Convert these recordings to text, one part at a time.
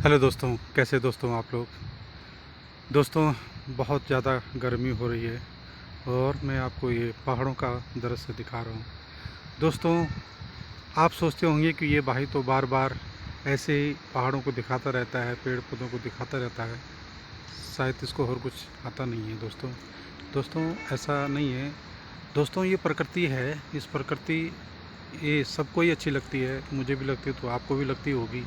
Hello दोस्तों, कैसे दोस्तों आप लोग। दोस्तों, बहुत ज़्यादा गर्मी हो रही है और मैं आपको ये पहाड़ों का दृश्य दिखा रहा हूँ। दोस्तों, आप सोचते होंगे कि ये भाई तो बार बार ऐसे ही पहाड़ों को दिखाता रहता है, पेड़ पौधों को दिखाता रहता है, शायद इसको और कुछ आता नहीं है। दोस्तों ऐसा नहीं है। दोस्तों, ये प्रकृति है। इस प्रकृति ये सबको ही अच्छी लगती है, मुझे भी लगती है तो आपको भी लगती होगी।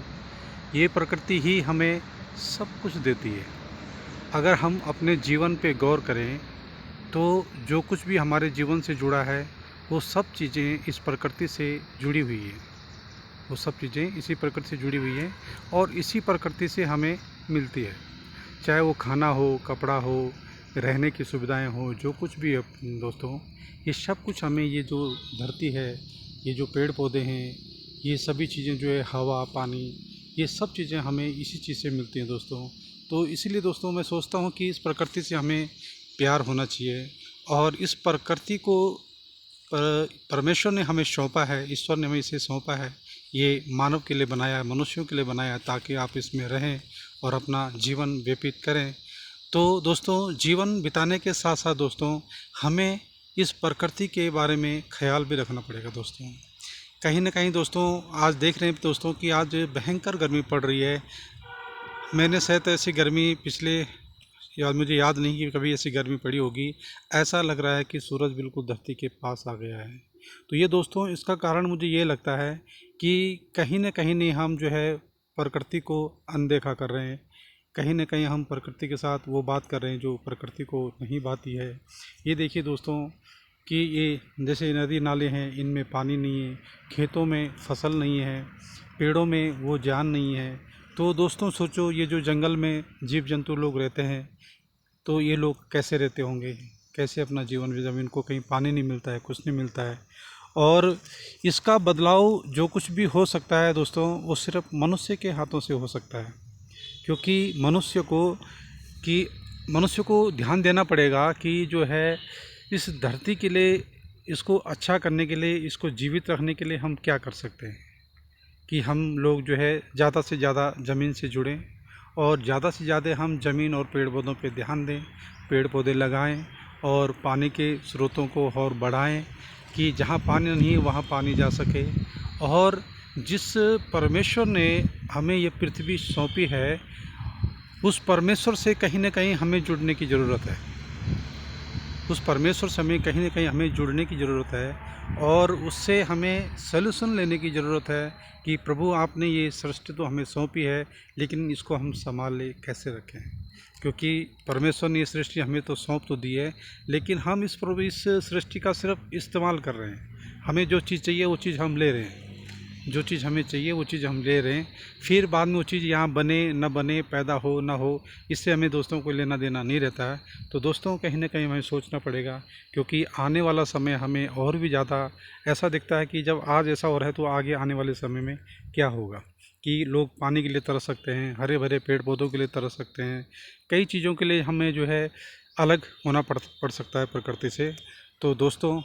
ये प्रकृति ही हमें सब कुछ देती है। अगर हम अपने जीवन पे गौर करें तो जो कुछ भी हमारे जीवन से जुड़ा है वो सब चीज़ें इस प्रकृति से जुड़ी हुई है। वो सब चीज़ें इसी प्रकृति से जुड़ी हुई हैं और इसी प्रकृति से हमें मिलती है। चाहे वो खाना हो, कपड़ा हो, रहने की सुविधाएं हो, जो कुछ भी है दोस्तों, ये सब कुछ हमें, ये जो धरती है, ये जो पेड़ पौधे हैं, ये सभी चीज़ें जो है, हवा, पानी, ये सब चीज़ें हमें इसी चीज़ से मिलती हैं दोस्तों। तो इसीलिए दोस्तों मैं सोचता हूँ कि इस प्रकृति से हमें प्यार होना चाहिए और इस प्रकृति को परमेश्वर ने हमें सौंपा है, ईश्वर ने हमें इसे सौंपा है। ये मानव के लिए बनाया है, मनुष्यों के लिए बनाया है, ताकि आप इसमें रहें और अपना जीवन व्यतीत करें। तो दोस्तों, जीवन बिताने के साथ साथ दोस्तों हमें इस प्रकृति के बारे में ख्याल भी रखना पड़ेगा दोस्तों। कहीं ना कहीं दोस्तों आज देख रहे हैं दोस्तों कि आज भयंकर गर्मी पड़ रही है। मैंने शायद ऐसी गर्मी पिछले, या मुझे याद नहीं कि कभी ऐसी गर्मी पड़ी होगी। ऐसा लग रहा है कि सूरज बिल्कुल धरती के पास आ गया है। तो ये दोस्तों, इसका कारण मुझे ये लगता है कि कहीं ना कहीं नहीं, हम जो है प्रकृति को अनदेखा कर रहे हैं। कहीं ना कहीं हम प्रकृति के साथ वो बात कर रहे हैं जो प्रकृति को नहीं भाती है। ये देखिए दोस्तों कि ये जैसे नदी नाले हैं, इनमें पानी नहीं है, खेतों में फसल नहीं है, पेड़ों में वो जान नहीं है। तो दोस्तों सोचो, ये जो जंगल में जीव जंतु लोग रहते हैं, तो ये लोग कैसे रहते होंगे, कैसे अपना जीवन, जब इनको कहीं पानी नहीं मिलता है, कुछ नहीं मिलता है। और इसका बदलाव जो कुछ भी हो सकता है दोस्तों, वो सिर्फ मनुष्य के हाथों से हो सकता है। क्योंकि मनुष्य को ध्यान देना पड़ेगा कि जो है इस धरती के लिए, इसको अच्छा करने के लिए, इसको जीवित रखने के लिए हम क्या कर सकते हैं कि हम लोग जो है ज़्यादा से ज़्यादा ज़मीन से जुड़ें और ज़्यादा से ज़्यादा हम ज़मीन और पेड़ पौधों पे ध्यान दें, पेड़ पौधे लगाएं और पानी के स्रोतों को और बढ़ाएं कि जहाँ पानी नहीं है वहाँ पानी जा सके। और जिस परमेश्वर ने हमें ये पृथ्वी सौंपी है, उस परमेश्वर से कहीं ना कहीं हमें जुड़ने की ज़रूरत है। उस परमेश्वर से हमें कहीं ना कहीं हमें जुड़ने की ज़रूरत है और उससे हमें सल्यूशन लेने की ज़रूरत है कि प्रभु, आपने ये सृष्टि तो हमें सौंपी है, लेकिन इसको हम संभाले कैसे रखें। क्योंकि परमेश्वर ने ये सृष्टि हमें तो सौंप तो दी है, लेकिन हम इस सृष्टि का सिर्फ इस्तेमाल कर रहे हैं। हमें जो चीज़ चाहिए वो चीज़ हम ले रहे हैं, जो चीज़ हमें चाहिए वो चीज़ हम ले रहे हैं। फिर बाद में वो चीज़ यहाँ बने न बने, पैदा हो ना हो, इससे हमें दोस्तों को लेना देना नहीं रहता है। तो दोस्तों, कहीं ना कहीं हमें सोचना पड़ेगा, क्योंकि आने वाला समय हमें और भी ज़्यादा ऐसा दिखता है कि जब आज ऐसा हो रहा है तो आगे आने वाले समय में क्या होगा, कि लोग पानी के लिए तरस सकते हैं, हरे भरे पेड़ पौधों के लिए तरस सकते हैं, कई चीज़ों के लिए हमें जो है अलग होना पड़ सकता है प्रकृति से। तो दोस्तों,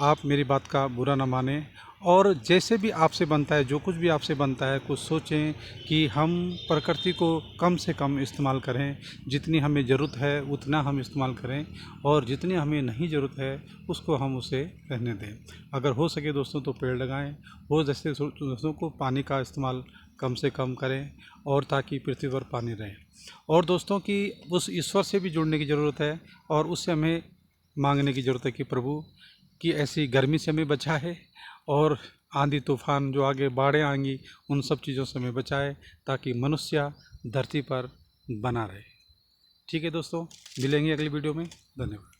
आप मेरी बात का बुरा ना मानें और जैसे भी आपसे बनता है, जो कुछ भी आपसे बनता है, कुछ सोचें कि हम प्रकृति को कम से कम इस्तेमाल करें। जितनी हमें ज़रूरत है उतना हम इस्तेमाल करें और जितनी हमें नहीं ज़रूरत है उसको हम उसे रहने दें। अगर हो सके दोस्तों तो पेड़ लगाएं, हो जैसे दोस्तों को पानी का इस्तेमाल कम से कम करें और ताकि पृथ्वी पर पानी रहे। और दोस्तों की उस ईश्वर से भी जुड़ने की ज़रूरत है और उससे हमें मांगने की ज़रूरत है कि प्रभु, कि ऐसी गर्मी से हमें बचाए और आंधी तूफान जो आगे बाढ़ें आएंगी उन सब चीज़ों से हमें बचाए, ताकि मनुष्य धरती पर बना रहे। ठीक है दोस्तों, मिलेंगे अगली वीडियो में। धन्यवाद।